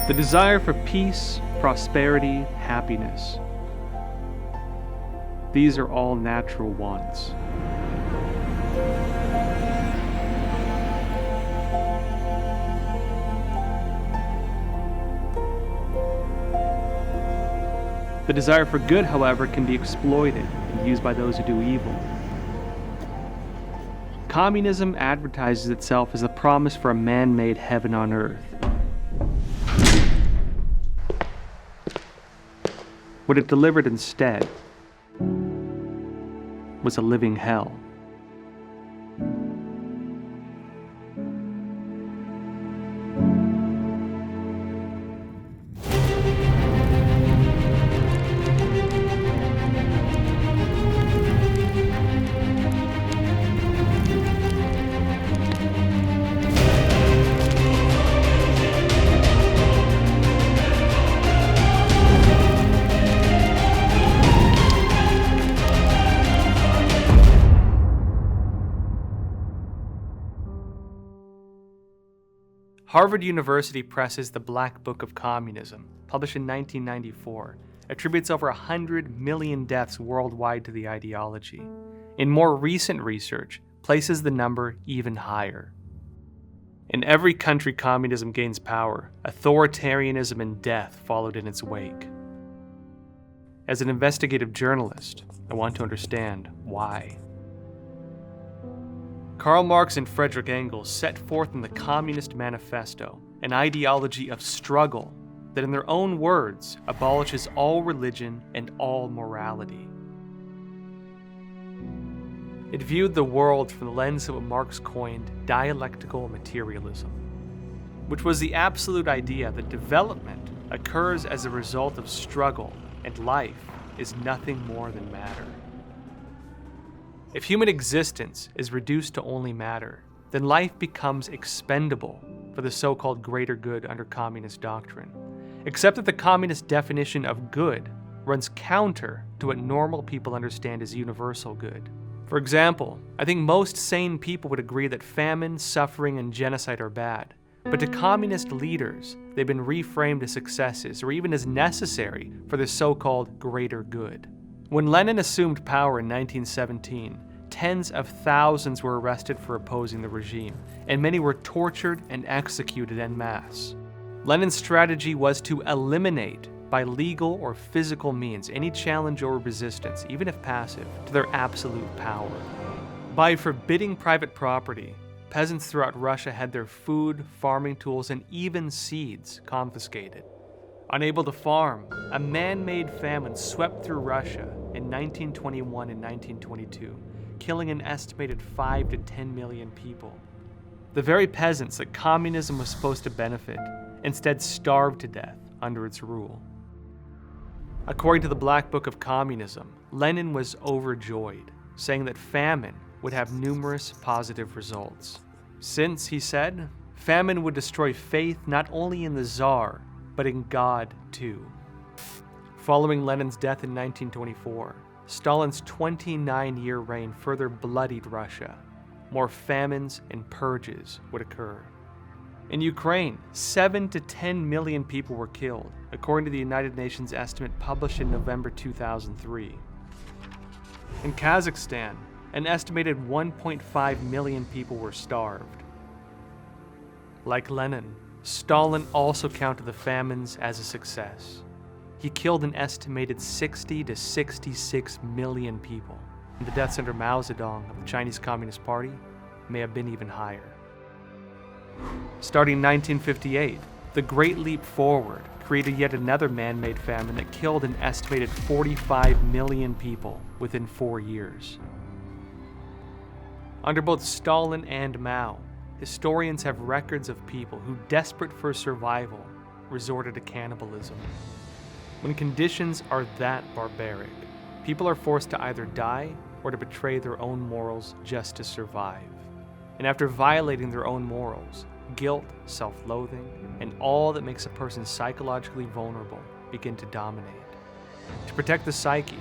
The desire for peace, prosperity, happiness. These are all natural wants. The desire for good, however, can be exploited and used by those who do evil. Communism advertises itself as a promise for a man-made heaven on earth. What it delivered instead was a living hell. Harvard University Press's The Black Book of Communism, published in 1994, attributes over 100 million deaths worldwide to the ideology. In more recent research, places the number even higher. In every country communism gains power, authoritarianism and death followed in its wake. As an investigative journalist, I want to understand why. Karl Marx and Friedrich Engels set forth in the Communist Manifesto an ideology of struggle that, in their own words, abolishes all religion and all morality. It viewed the world from the lens of what Marx coined dialectical materialism, which was the absolute idea that development occurs as a result of struggle and life is nothing more than matter. If human existence is reduced to only matter, then life becomes expendable for the so-called greater good under communist doctrine, except that the communist definition of good runs counter to what normal people understand as universal good. For example, I think most sane people would agree that famine, suffering, and genocide are bad, but to communist leaders, they've been reframed as successes or even as necessary for the so-called greater good. When Lenin assumed power in 1917, tens of thousands were arrested for opposing the regime, and many were tortured and executed en masse. Lenin's strategy was to eliminate, by legal or physical means, any challenge or resistance, even if passive, to their absolute power. By forbidding private property, peasants throughout Russia had their food, farming tools, and even seeds confiscated. Unable to farm, a man-made famine swept through Russia in 1921 and 1922, killing an estimated 5 to 10 million people. The very peasants that communism was supposed to benefit instead starved to death under its rule. According to the Black Book of Communism, Lenin was overjoyed, saying that famine would have numerous positive results. Since, he said, famine would destroy faith not only in the Tsar, but in God too. Following Lenin's death in 1924, Stalin's 29-year reign further bloodied Russia. More famines and purges would occur. In Ukraine, 7 to 10 million people were killed, according to the United Nations estimate published in November 2003. In Kazakhstan, an estimated 1.5 million people were starved. Like Lenin, Stalin also counted the famines as a success. He killed an estimated 60 to 66 million people, and the deaths under Mao Zedong of the Chinese Communist Party may have been even higher. Starting in 1958, the Great Leap Forward created yet another man-made famine that killed an estimated 45 million people within 4 years. Under both Stalin and Mao, historians have records of people who, desperate for survival, resorted to cannibalism. When conditions are that barbaric, people are forced to either die or to betray their own morals just to survive. And after violating their own morals, guilt, self-loathing, and all that makes a person psychologically vulnerable begin to dominate. To protect the psyche,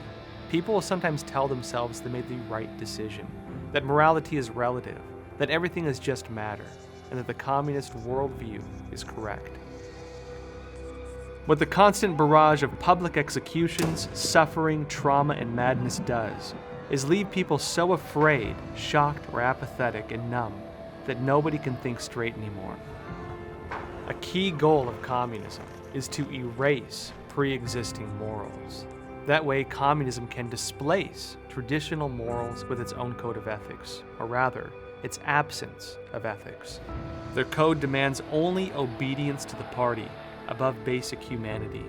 people will sometimes tell themselves they made the right decision, that morality is relative, that everything is just matter, and that the communist worldview is correct. What the constant barrage of public executions, suffering, trauma, and madness does is leave people so afraid, shocked, or apathetic and numb that nobody can think straight anymore. A key goal of communism is to erase pre-existing morals. That way, communism can displace traditional morals with its own code of ethics, or rather, its absence of ethics. Their code demands only obedience to the party above basic humanity.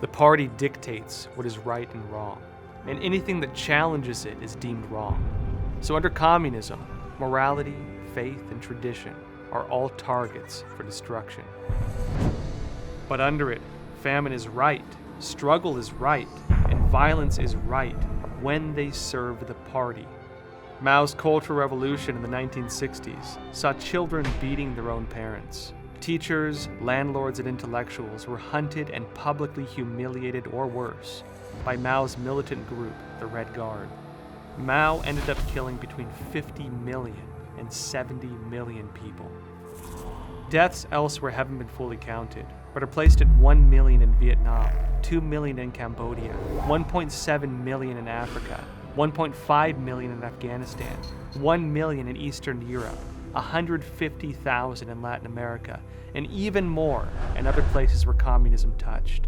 The party dictates what is right and wrong, and anything that challenges it is deemed wrong. So under communism, morality, faith, and tradition are all targets for destruction. But under it, famine is right, struggle is right, and violence is right when they serve the party. Mao's Cultural Revolution in the 1960s saw children beating their own parents. Teachers, landlords, and intellectuals were hunted and publicly humiliated or worse by Mao's militant group, the Red Guard. Mao ended up killing between 50 million and 70 million people. Deaths elsewhere haven't been fully counted, but are placed at 1 million in Vietnam, 2 million in Cambodia, 1.7 million in Africa, 1.5 million in Afghanistan, 1 million in Eastern Europe, 150,000 in Latin America, and even more in other places where communism touched.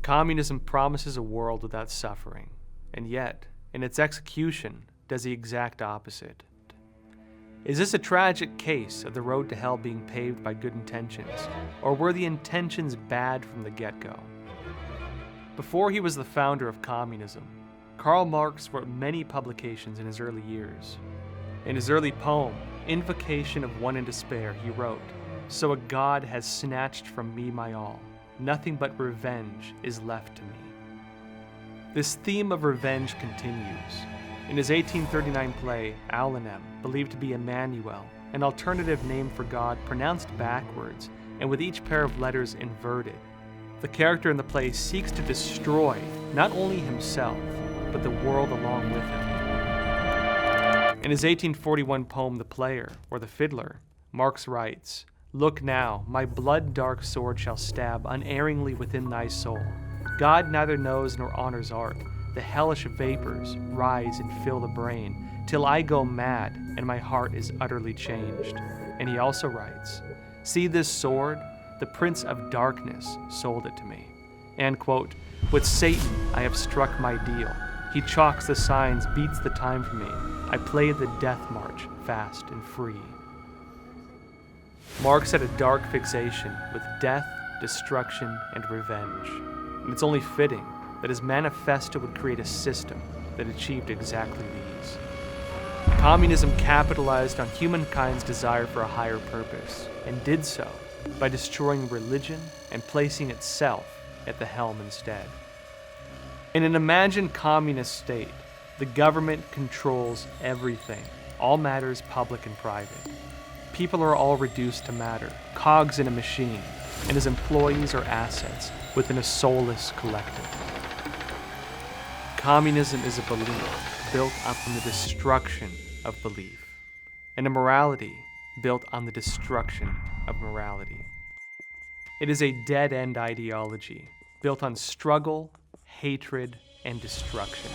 Communism promises a world without suffering, and yet, in its execution, does the exact opposite. Is this a tragic case of the road to hell being paved by good intentions, or were the intentions bad from the get-go? Before he was the founder of communism, Karl Marx wrote many publications in his early years. In his early poem, Invocation of One in Despair, he wrote, "So a God has snatched from me my all. Nothing but revenge is left to me." This theme of revenge continues. In his 1839 play, Alanem, believed to be Emmanuel, an alternative name for God pronounced backwards and with each pair of letters inverted, the character in the play seeks to destroy not only himself, but the world along with him. In his 1841 poem, The Player, or The Fiddler, Marx writes, "Look now, my blood-dark sword shall stab unerringly within thy soul. God neither knows nor honors art. The hellish vapors rise and fill the brain, till I go mad and my heart is utterly changed." And he also writes, "See this sword? The Prince of Darkness sold it to me." And, quote, "With Satan I have struck my deal. He chalks the signs, beats the time for me. I play the death march fast and free." Marx had a dark fixation with death, destruction, and revenge. And it's only fitting that his manifesto would create a system that achieved exactly these. Communism capitalized on humankind's desire for a higher purpose, and did so by destroying religion and placing itself at the helm instead. In an imagined communist state, the government controls everything, all matters public and private. People are all reduced to matter, cogs in a machine, and as employees or assets within a soulless collective. Communism is a belief built on the destruction of belief, and a morality built on the destruction of morality. It is a dead-end ideology built on struggle, hatred, and destruction.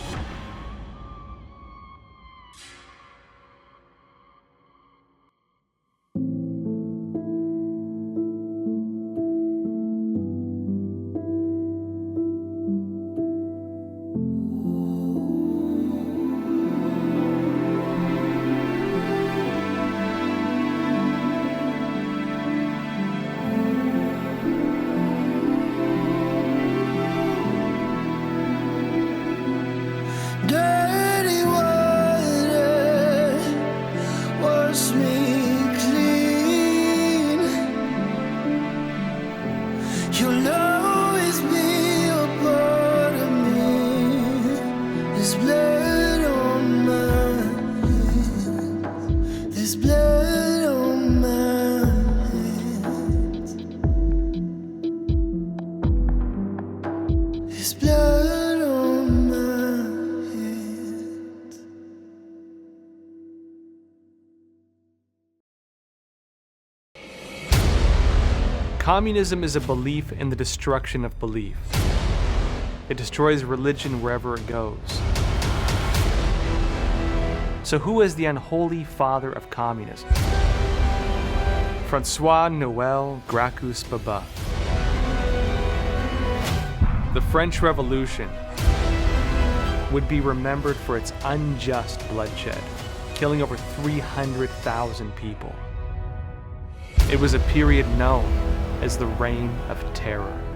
Communism is a belief in the destruction of belief. It destroys religion wherever it goes. So who is the unholy father of communism? François-Noël Gracchus-Babeuf. The French Revolution would be remembered for its unjust bloodshed, killing over 300,000 people. It was a period known as the Reign of Terror.